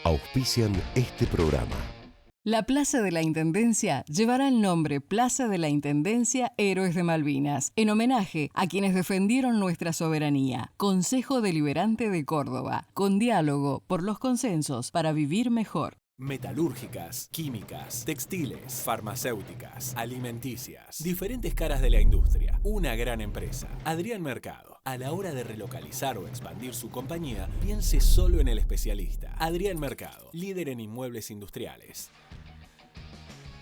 auspician este programa. La Plaza de la Intendencia llevará el nombre Plaza de la Intendencia Héroes de Malvinas, en homenaje a quienes defendieron nuestra soberanía. Consejo Deliberante de Córdoba, con diálogo por los consensos para vivir mejor. Metalúrgicas, químicas, textiles, farmacéuticas, alimenticias, diferentes caras de la industria, una gran empresa. Adrián Mercado. A la hora de relocalizar o expandir su compañía, piense solo en el especialista. Adrián Mercado, líder en inmuebles industriales.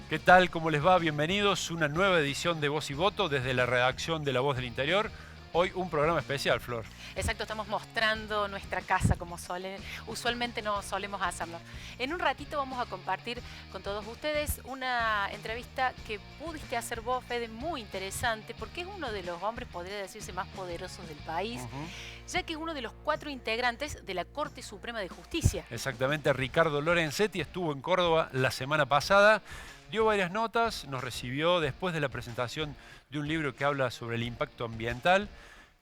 ¿Qué tal? ¿Cómo les va? Bienvenidos a una nueva edición de Voz y Voto desde la redacción de La Voz del Interior. Hoy un programa especial, Flor. Exacto, estamos mostrando nuestra casa como usualmente no solemos hacerlo. En un ratito vamos a compartir con todos ustedes una entrevista que pudiste hacer vos, Fede, muy interesante, porque es uno de los hombres, podría decirse, más poderosos del país, ya que es uno de los 4 integrantes de la Corte Suprema de Justicia. Exactamente, Ricardo Lorenzetti estuvo en Córdoba la semana pasada, dio varias notas, nos recibió después de la presentación de un libro que habla sobre el impacto ambiental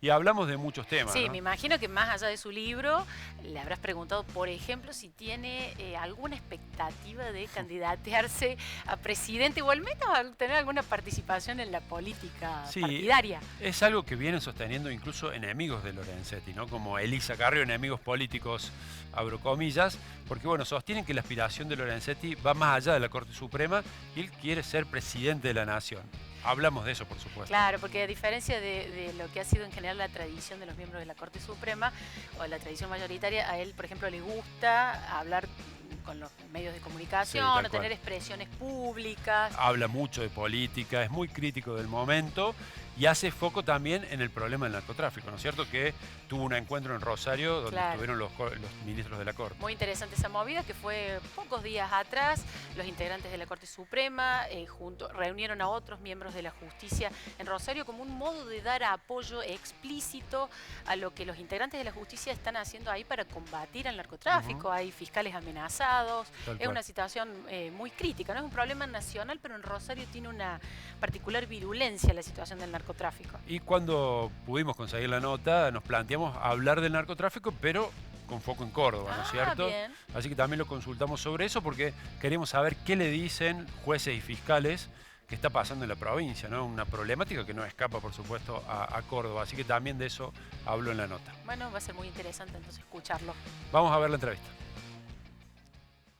y hablamos de muchos temas. Sí, ¿no? Me imagino que más allá de su libro, le habrás preguntado, por ejemplo, si tiene alguna expectativa de candidatearse a presidente o al menos a tener alguna participación en la política partidaria. Es algo que vienen sosteniendo incluso enemigos de Lorenzetti, ¿no? Como Elisa Carrió, enemigos políticos, abro comillas, porque bueno, sostienen que la aspiración de Lorenzetti va más allá de la Corte Suprema y él quiere ser presidente de la nación. Hablamos de eso, por supuesto. Claro, porque a diferencia de lo que ha sido en general la tradición de los miembros de la Corte Suprema, o la tradición mayoritaria, a él, por ejemplo, le gusta hablar con los medios de comunicación, o tener expresiones públicas. Habla mucho de política, es muy crítico del momento y hace foco también en el problema del narcotráfico, ¿no es cierto? Que tuvo un encuentro en Rosario donde estuvieron los ministros de la Corte. Muy interesante esa movida, que fue pocos días atrás. Los integrantes de la Corte Suprema reunieron a otros miembros de la justicia en Rosario como un modo de dar apoyo explícito a lo que los integrantes de la justicia están haciendo ahí para combatir el narcotráfico. Hay fiscales amenazados, es una situación muy crítica, no es un problema nacional, pero en Rosario tiene una particular virulencia la situación del narcotráfico. Y cuando pudimos conseguir la nota, nos planteamos hablar del narcotráfico, pero con foco en Córdoba, ¿no es cierto? Bien. Así que también lo consultamos sobre eso porque queremos saber qué le dicen jueces y fiscales que está pasando en la provincia, ¿no? Una problemática que no escapa, por supuesto, a Córdoba. Así que también de eso hablo en la nota. Bueno, va a ser muy interesante entonces escucharlo. Vamos a ver la entrevista.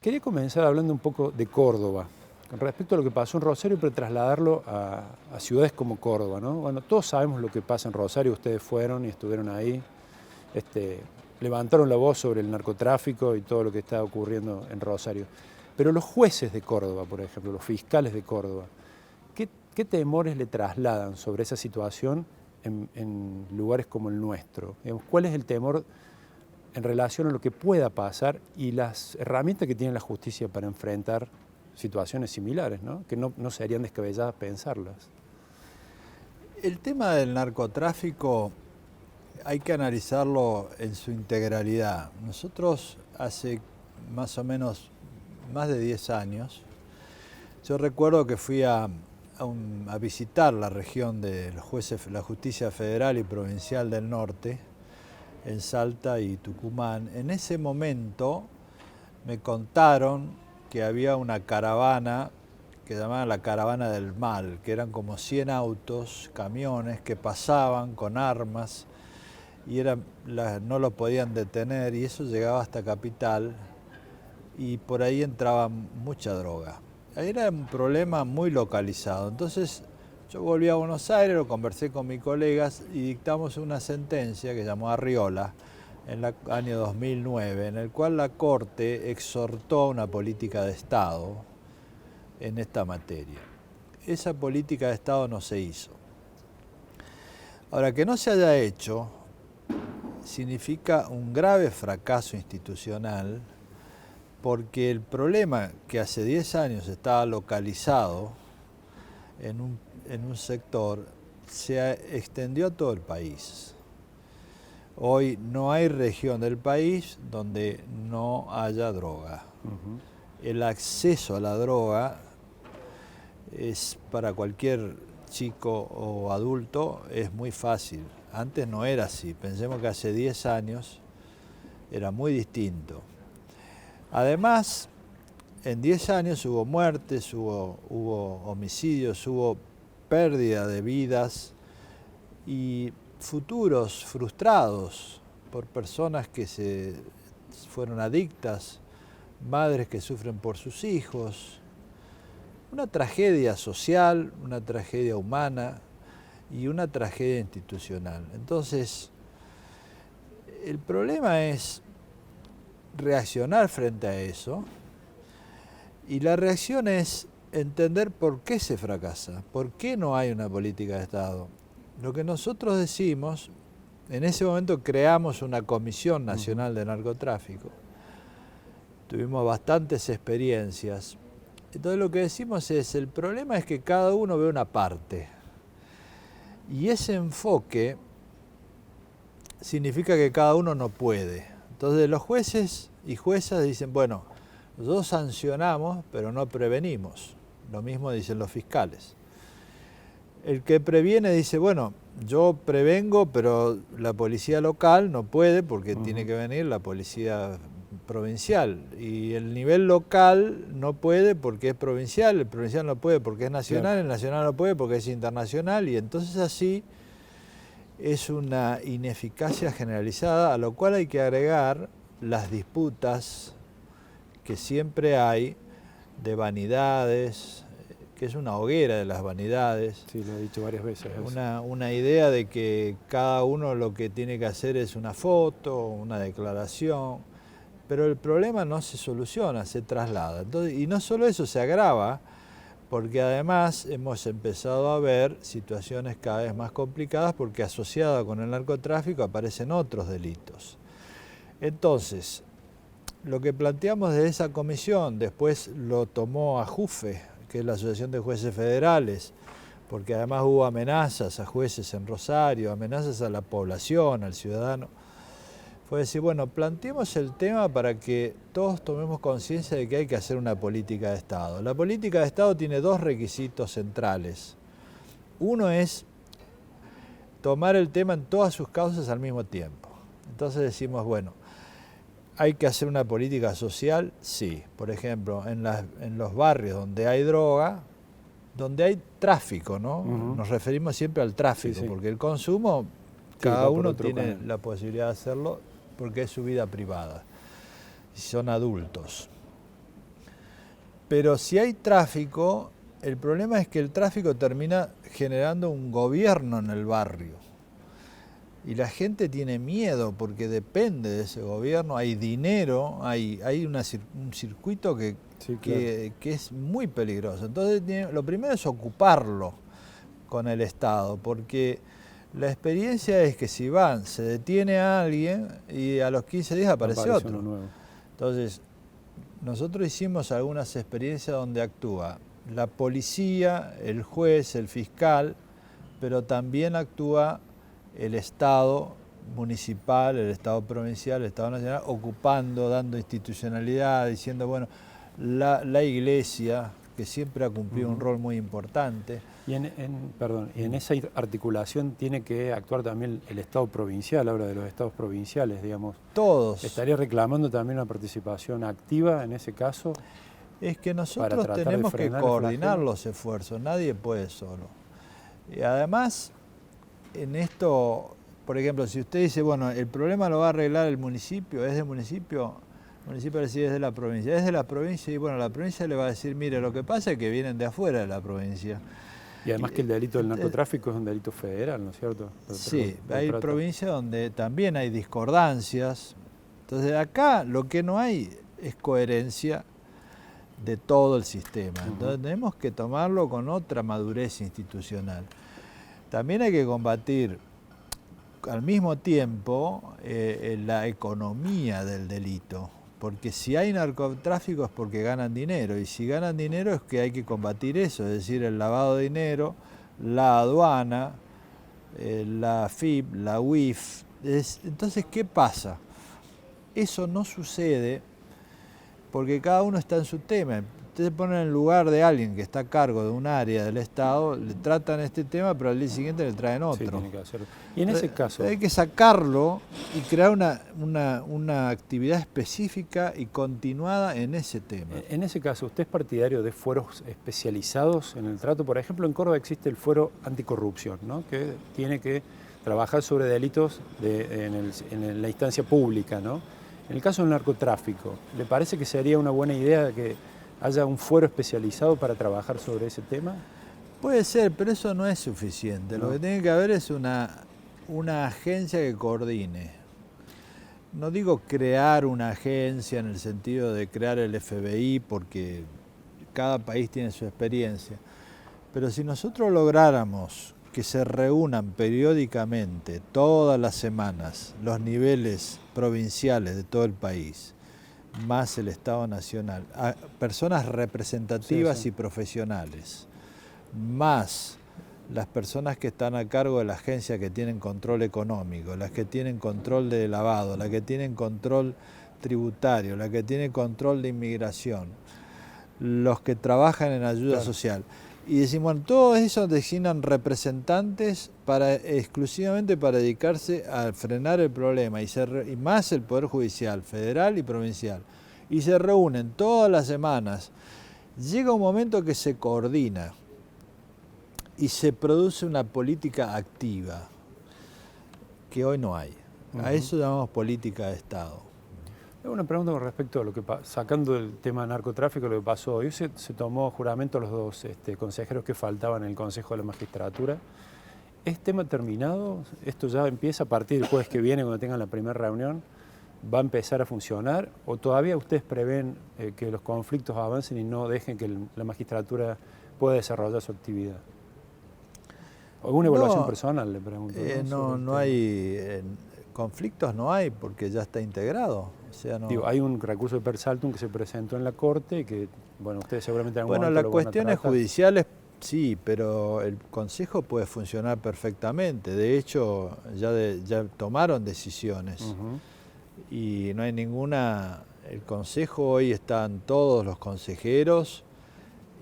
Quería comenzar hablando un poco de Córdoba, con respecto a lo que pasó en Rosario, pero trasladarlo a ciudades como Córdoba, ¿no? Bueno, todos sabemos lo que pasa en Rosario, ustedes fueron y estuvieron ahí, levantaron la voz sobre el narcotráfico y todo lo que está ocurriendo en Rosario. Pero los jueces de Córdoba, por ejemplo, los fiscales de Córdoba, ¿qué temores le trasladan sobre esa situación en lugares como el nuestro? ¿Cuál es el temor en relación a lo que pueda pasar y las herramientas que tiene la justicia para enfrentar situaciones similares, ¿no? Que no serían descabelladas pensarlas? El tema del narcotráfico hay que analizarlo en su integralidad. Nosotros hace más o menos más de 10 años, yo recuerdo que fui a visitar la región de los jueces, la justicia federal y provincial del norte, en Salta y Tucumán. En ese momento me contaron que había una caravana que llamaban la caravana del mal, que eran como 100 autos, camiones que pasaban con armas y no lo podían detener y eso llegaba hasta Capital y por ahí entraba mucha droga. Era un problema muy localizado. Entonces yo volví a Buenos Aires, lo conversé con mis colegas y dictamos una sentencia que llamó Arriola en el año 2009, en el cual la Corte exhortó a una política de Estado en esta materia. Esa política de Estado no se hizo. Ahora, que no se haya hecho significa un grave fracaso institucional, porque el problema que hace 10 años estaba localizado en un sector se extendió a todo el país. Hoy no hay región del país donde no haya droga. El acceso a la droga es para cualquier chico o adulto es muy fácil. Antes no era así. Pensemos que hace 10 años era muy distinto. Además, en 10 años hubo muertes, hubo homicidios, hubo pérdida de vidas y futuros frustrados por personas que se fueron adictas, madres que sufren por sus hijos. Una tragedia social, una tragedia humana y una tragedia institucional. Entonces, el problema es reaccionar frente a eso, y la reacción es entender por qué se fracasa, por qué no hay una política de Estado. Lo que nosotros decimos, en ese momento creamos una Comisión Nacional de Narcotráfico, tuvimos bastantes experiencias, entonces lo que decimos es, el problema es que cada uno ve una parte, y ese enfoque significa que cada uno no puede. Entonces los jueces y juezas dicen, bueno, nosotros sancionamos, pero no prevenimos. Lo mismo dicen los fiscales. El que previene dice, bueno, yo prevengo, pero la policía local no puede porque tiene que venir la policía provincial. Y el nivel local no puede porque es provincial, el provincial no puede porque es nacional, el nacional no puede porque es internacional. Y entonces así es una ineficacia generalizada, a lo cual hay que agregar las disputas que siempre hay de vanidades, que es una hoguera de las vanidades. Sí, lo he dicho varias veces. Una idea de que cada uno lo que tiene que hacer es una foto, una declaración, pero el problema no se soluciona, se traslada. Entonces, y no solo eso, se agrava, porque además hemos empezado a ver situaciones cada vez más complicadas porque asociada con el narcotráfico aparecen otros delitos. Entonces, lo que planteamos de esa comisión, después lo tomó AJUFE, que es la Asociación de Jueces Federales, porque además hubo amenazas a jueces en Rosario, amenazas a la población, al ciudadano. Fue decir, bueno, planteemos el tema para que todos tomemos conciencia de que hay que hacer una política de Estado. La política de Estado tiene dos requisitos centrales. Uno es tomar el tema en todas sus causas al mismo tiempo. Entonces decimos, bueno, ¿hay que hacer una política social? Sí. Por ejemplo, en los barrios donde hay droga, donde hay tráfico, ¿no? Nos referimos siempre al tráfico, porque el consumo, cada uno tiene la posibilidad de hacerlo porque es su vida privada, y son adultos. Pero si hay tráfico, el problema es que el tráfico termina generando un gobierno en el barrio. Y la gente tiene miedo porque depende de ese gobierno, hay dinero, hay un circuito que es muy peligroso. Entonces lo primero es ocuparlo con el Estado, porque la experiencia es que si se detiene a alguien y a los 15 días aparece otro. Nuevo. Entonces, nosotros hicimos algunas experiencias donde actúa la policía, el juez, el fiscal, pero también actúa el Estado municipal, el Estado provincial, el Estado nacional, ocupando, dando institucionalidad, diciendo, bueno, la Iglesia, que siempre ha cumplido un rol muy importante. Y en esa articulación tiene que actuar también el Estado provincial, habla de los Estados provinciales, digamos. Todos. ¿Estaría reclamando también una participación activa en ese caso? Es que nosotros tenemos que coordinar los esfuerzos, nadie puede solo. Y además, en esto, por ejemplo, si usted dice, bueno, el problema lo va a arreglar el municipio, es del municipio, el municipio decide es de la provincia, es de la provincia y bueno, la provincia le va a decir, mire, lo que pasa es que vienen de afuera de la provincia. Y además que el delito del narcotráfico es un delito federal, ¿no es cierto? Sí, hay provincias donde también hay discordancias. Entonces acá lo que no hay es coherencia de todo el sistema. Entonces tenemos que tomarlo con otra madurez institucional. También hay que combatir al mismo tiempo la economía del delito, porque si hay narcotráfico es porque ganan dinero, y si ganan dinero es que hay que combatir eso, es decir, el lavado de dinero, la aduana, la FIP, la UIF. Entonces, ¿qué pasa? Eso no sucede porque cada uno está en su tema. usted se pone en el lugar de alguien que está a cargo de un área del Estado, le tratan este tema, pero al día siguiente le traen otro. Sí, tiene que hacerlo. Y en ese caso... Hay que sacarlo y crear una actividad específica y continuada en ese tema. En ese caso, ¿usted es partidario de fueros especializados en el trato? Por ejemplo, en Córdoba existe el fuero anticorrupción, ¿no? Que tiene que trabajar sobre delitos en la instancia pública, ¿no? En el caso del narcotráfico, ¿le parece que sería una buena idea que haya un fuero especializado para trabajar sobre ese tema? Puede ser, pero eso no es suficiente. No. Lo que tiene que haber es una agencia que coordine. No digo crear una agencia en el sentido de crear el FBI, porque cada país tiene su experiencia, pero si nosotros lográramos que se reúnan periódicamente, todas las semanas, los niveles provinciales de todo el país, más el Estado Nacional, a personas representativas Sí. y profesionales, más las personas que están a cargo de la agencia que tienen control económico, las que tienen control de lavado, las que tienen control tributario, las que tienen control de inmigración, los que trabajan en ayuda social. Y decimos, bueno, todos esos designan representantes exclusivamente para dedicarse a frenar el problema, y más el Poder Judicial, federal y provincial. Y se reúnen todas las semanas. Llega un momento que se coordina y se produce una política activa, que hoy no hay. A eso llamamos política de Estado. Tengo una pregunta con respecto a lo que, sacando el tema narcotráfico, lo que pasó hoy. Se tomó juramento los dos consejeros que faltaban en el Consejo de la Magistratura. ¿Es tema terminado? ¿Esto ya empieza a partir del jueves que viene, cuando tengan la primera reunión? ¿Va a empezar a funcionar? ¿O todavía ustedes prevén que los conflictos avancen y no dejen que la magistratura pueda desarrollar su actividad? ¿Alguna evaluación personal, le pregunto? No hay... conflictos no hay, porque ya está integrado. O sea, no... Digo, hay un recurso de per saltum que se presentó en la Corte y que, bueno, ustedes seguramente en algún Bueno, momento las lo van a cuestiones tratar. judiciales sí, pero el Consejo puede funcionar perfectamente. De hecho, ya tomaron decisiones. Y no hay ninguna... El Consejo hoy están todos los consejeros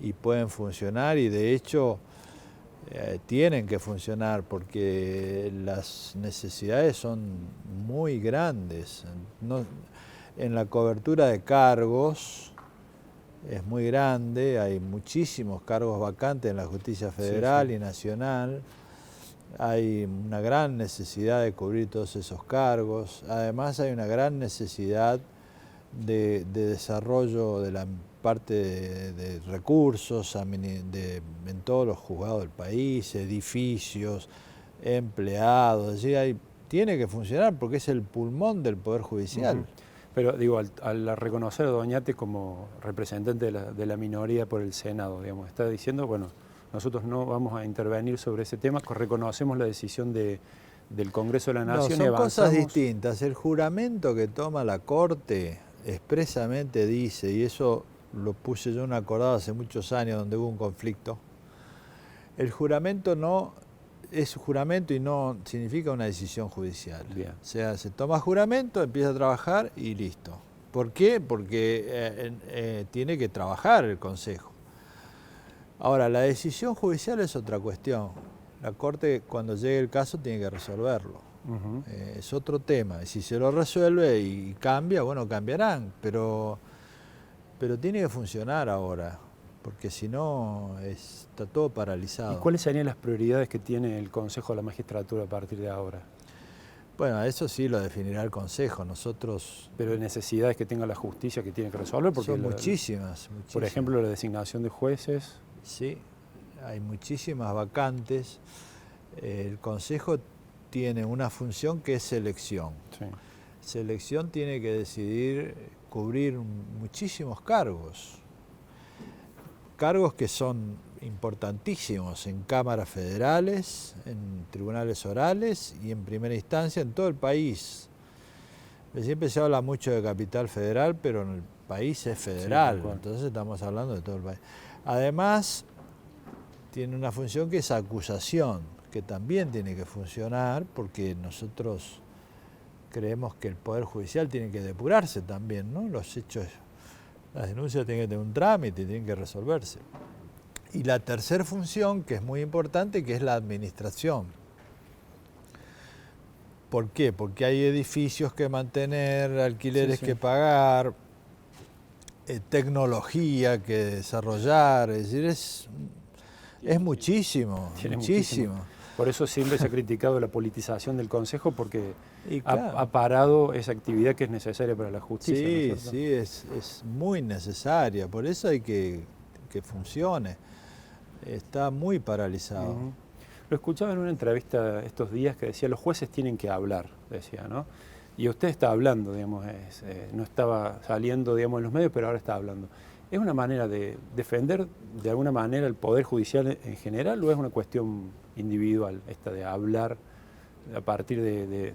y pueden funcionar, y de hecho tienen que funcionar porque las necesidades son muy grandes. En la cobertura de cargos es muy grande, hay muchísimos cargos vacantes en la justicia federal y nacional. Hay una gran necesidad de cubrir todos esos cargos. Además hay una gran necesidad de desarrollo de la parte de recursos en todos los juzgados del país, edificios, empleados. Es decir, tiene que funcionar porque es el pulmón del Poder Judicial. Pero digo, al reconocer a Doñate como representante de la minoría por el Senado, digamos, está diciendo, bueno, nosotros no vamos a intervenir sobre ese tema, reconocemos la decisión del Congreso de la Nación y son avanzamos. Cosas distintas. El juramento que toma la Corte expresamente dice, y eso lo puse yo en un acordado hace muchos años donde hubo un conflicto, el juramento no es juramento y no significa una decisión judicial. Bien. O sea, se toma juramento, empieza a trabajar y listo. ¿Por qué? Porque tiene que trabajar el Consejo. Ahora, la decisión judicial es otra cuestión. La Corte, cuando llegue el caso, tiene que resolverlo. Es otro tema. Si se lo resuelve y cambia, bueno, cambiarán, pero tiene que funcionar ahora, porque si no está todo paralizado. ¿Y cuáles serían las prioridades que tiene el Consejo de la Magistratura a partir de ahora? Bueno, eso sí lo definirá el Consejo. Nosotros... Pero necesidades que tenga la justicia que tiene que resolver, porque son muchísimas. Por ejemplo, la designación de jueces. Sí, hay muchísimas vacantes. El Consejo tiene una función que es selección. Sí. Selección tiene que decidir cubrir muchísimos cargos. Cargos que son importantísimos en cámaras federales, en tribunales orales y en primera instancia en todo el país. Siempre se habla mucho de capital federal, pero en el país es federal, Sí, entonces estamos hablando de todo el país. Además, tiene una función que es acusación, que también tiene que funcionar, porque nosotros creemos que el Poder Judicial tiene que depurarse también, ¿no? Los hechos Las denuncias tienen que tener un trámite y tienen que resolverse. Y la tercera función, que es muy importante, que es la administración. ¿Por qué? Porque hay edificios que mantener, alquileres que pagar, tecnología que desarrollar, es decir, es muchísimo, muchísimo. Por eso siempre se ha criticado la politización del Consejo, porque claro, ha parado esa actividad que es necesaria para la justicia. sí, ¿no es cierto? sí, es muy necesaria, por eso hay que funcione. Está muy paralizado. Lo escuchaba en una entrevista estos días que decía, los jueces tienen que hablar, decía, ¿no? Y usted está hablando, digamos, no estaba saliendo, digamos, en los medios, pero ahora está hablando. ¿Es una manera de defender de alguna manera el Poder Judicial en general o es una cuestión individual esta de hablar a partir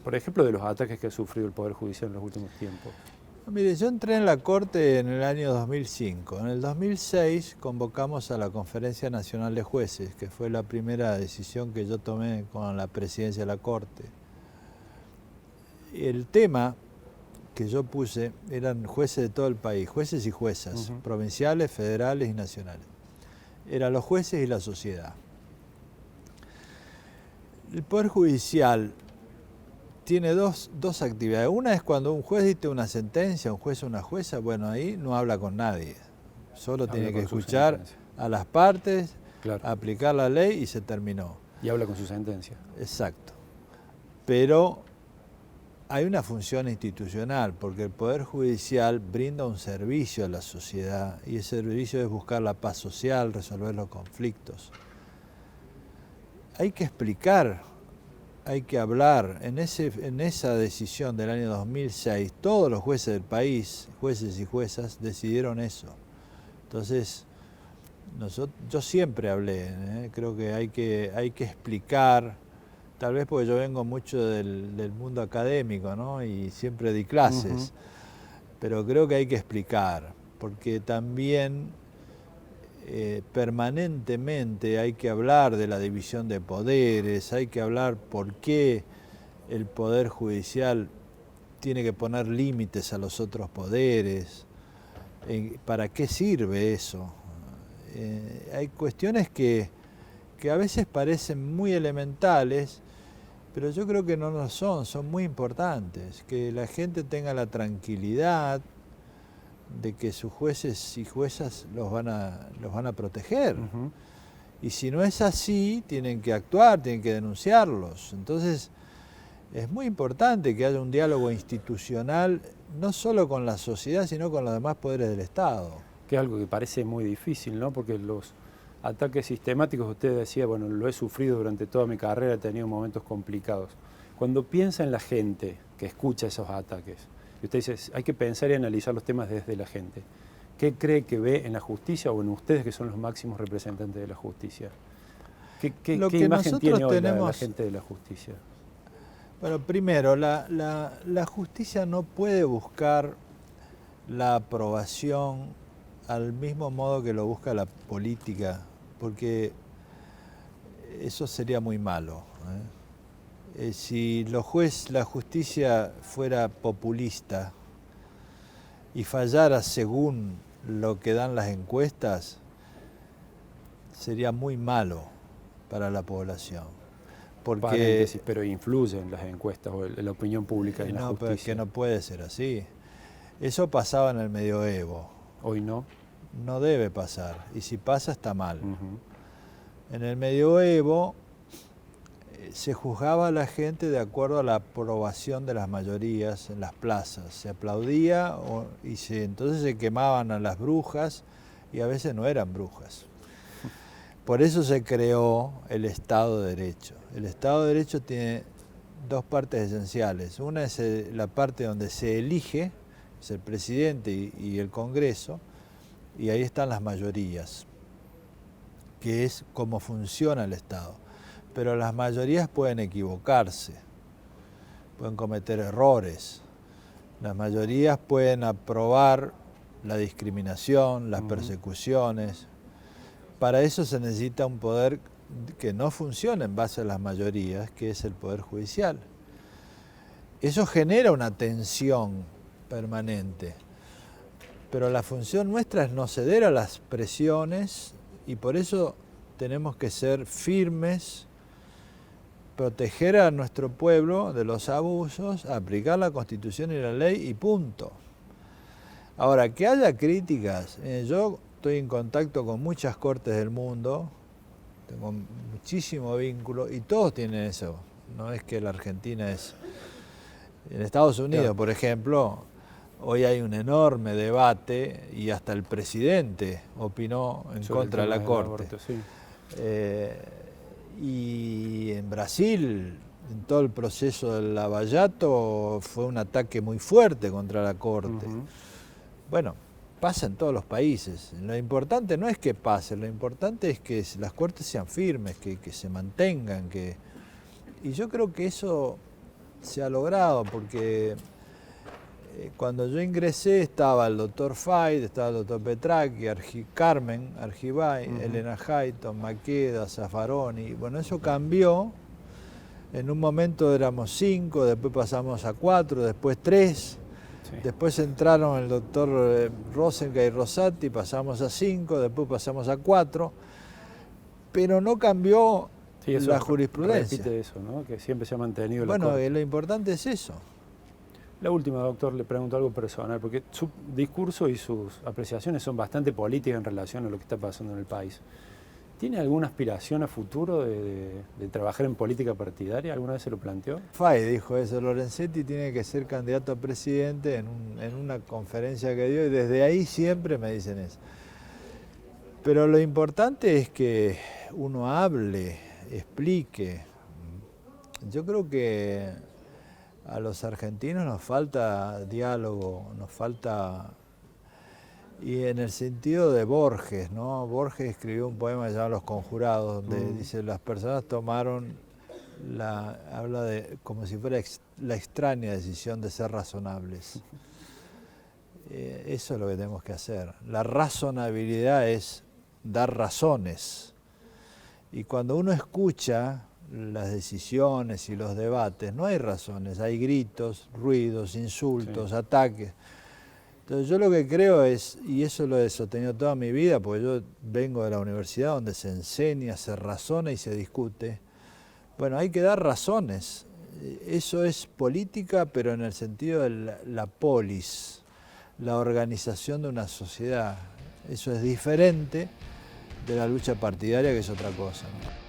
por ejemplo, de los ataques que ha sufrido el Poder Judicial en los últimos tiempos? Mire, yo entré en la Corte en el año 2005. En el 2006 convocamos a la Conferencia Nacional de Jueces, que fue la primera decisión que yo tomé con la presidencia de la Corte. El tema que yo puse eran jueces de todo el país, jueces y juezas, provinciales, federales y nacionales. Eran los jueces y la sociedad. El Poder Judicial tiene dos actividades. Una es cuando un juez dicta una sentencia, un juez o una jueza, bueno, ahí no habla con nadie. Solo tiene que escuchar a las partes, aplicar la ley y se terminó. Y habla con su sentencia. Exacto. Pero hay una función institucional, porque el Poder Judicial brinda un servicio a la sociedad y ese servicio es buscar la paz social, resolver los conflictos. Hay que explicar, hay que hablar. En esa decisión del año 2006, todos los jueces del país, jueces y juezas, decidieron eso. Entonces, yo siempre hablé, creo que hay que explicar. Tal vez porque yo vengo mucho del mundo académico, ¿no? Y siempre di clases, pero creo que hay que explicar, porque también permanentemente hay que hablar de la división de poderes, hay que hablar por qué el Poder Judicial tiene que poner límites a los otros poderes, para qué sirve eso. Hay cuestiones que a veces parecen muy elementales, pero yo creo que no lo son muy importantes. Que la gente tenga la tranquilidad de que sus jueces y juezas los van a proteger. Y si no es así, tienen que actuar, tienen que denunciarlos. Entonces, es muy importante que haya un diálogo institucional, no solo con la sociedad, sino con los demás poderes del Estado. Que es algo que parece muy difícil, ¿no? Porque los ataques sistemáticos, usted decía, bueno, lo he sufrido durante toda mi carrera, he tenido momentos complicados. Cuando piensa en la gente que escucha esos ataques, y usted dice, hay que pensar y analizar los temas desde la gente, ¿qué cree que ve en la justicia o en ustedes que son los máximos representantes de la justicia? ¿Qué imagen tiene hoy la gente de la justicia? Bueno, primero, la justicia no puede buscar la aprobación al mismo modo que lo busca la política, porque eso sería muy malo. Si la justicia fuera populista y fallara según lo que dan las encuestas, sería muy malo para la población. Porque, pero influyen las encuestas o la opinión pública en la justicia. Pero es que no puede ser así. Eso pasaba en el medioevo. Hoy no. No debe pasar, y si pasa está mal. En el medioevo se juzgaba a la gente de acuerdo a la aprobación de las mayorías en las plazas. Se aplaudía entonces se quemaban a las brujas y a veces no eran brujas. Por eso se creó el Estado de Derecho. El Estado de Derecho tiene dos partes esenciales. Una es la parte donde se elige, es el presidente y el Congreso, y ahí están las mayorías, que es cómo funciona el Estado. Pero las mayorías pueden equivocarse, pueden cometer errores. Las mayorías pueden aprobar la discriminación, las persecuciones. Para eso se necesita un poder que no funcione en base a las mayorías, que es el Poder Judicial. Eso genera una tensión permanente. pero la función nuestra es no ceder a las presiones y por eso tenemos que ser firmes, proteger a nuestro pueblo de los abusos, aplicar la Constitución y la ley y punto. Ahora, que haya críticas, yo estoy en contacto con muchas cortes del mundo, tengo muchísimo vínculo y todos tienen eso. No es que la Argentina es... En Estados Unidos, claro, por ejemplo, hoy hay un enorme debate y hasta el presidente opinó en contra de la Corte. Aborto, sí. Y en Brasil, en todo el proceso del Lava Jato, fue un ataque muy fuerte contra la Corte. Bueno, pasa en todos los países. Lo importante no es que pase, lo importante es que las cortes sean firmes, que se mantengan. Y yo creo que eso se ha logrado, porque cuando yo ingresé estaba el doctor Faid, estaba el doctor Petracchi, Carmen Argibay, Elena Hayton, Maqueda, Zaffaroni. Bueno, eso cambió. En un momento éramos 5, después pasamos a 4, después 3. Sí. Después entraron el doctor Rosenga y Rosati, pasamos a 5, después pasamos a 4, pero no cambió la jurisprudencia. Repite eso, ¿no? Que siempre se ha mantenido. Bueno, lo importante es eso. La última, doctor, le pregunto algo personal, porque su discurso y sus apreciaciones son bastante políticas en relación a lo que está pasando en el país. ¿Tiene alguna aspiración a futuro de trabajar en política partidaria? ¿Alguna vez se lo planteó? Fay dijo eso, Lorenzetti tiene que ser candidato a presidente en una conferencia que dio y desde ahí siempre me dicen eso. Pero lo importante es que uno hable, explique. Yo creo que a los argentinos nos falta diálogo, nos falta... Y en el sentido de Borges, ¿no? Borges escribió un poema llamado Los Conjurados, donde dice, las personas tomaron, habla de como si fuera la extraña decisión de ser razonables. Eso es lo que tenemos que hacer. La razonabilidad es dar razones. Y cuando uno escucha las decisiones y los debates, no hay razones, hay gritos, ruidos, insultos, sí, ataques. Entonces yo lo que creo es, y eso lo he sostenido toda mi vida, porque yo vengo de la universidad donde se enseña, se razona y se discute. Bueno, hay que dar razones. Eso es política, pero en el sentido de la polis, la organización de una sociedad. Eso es diferente de la lucha partidaria, que es otra cosa, ¿no?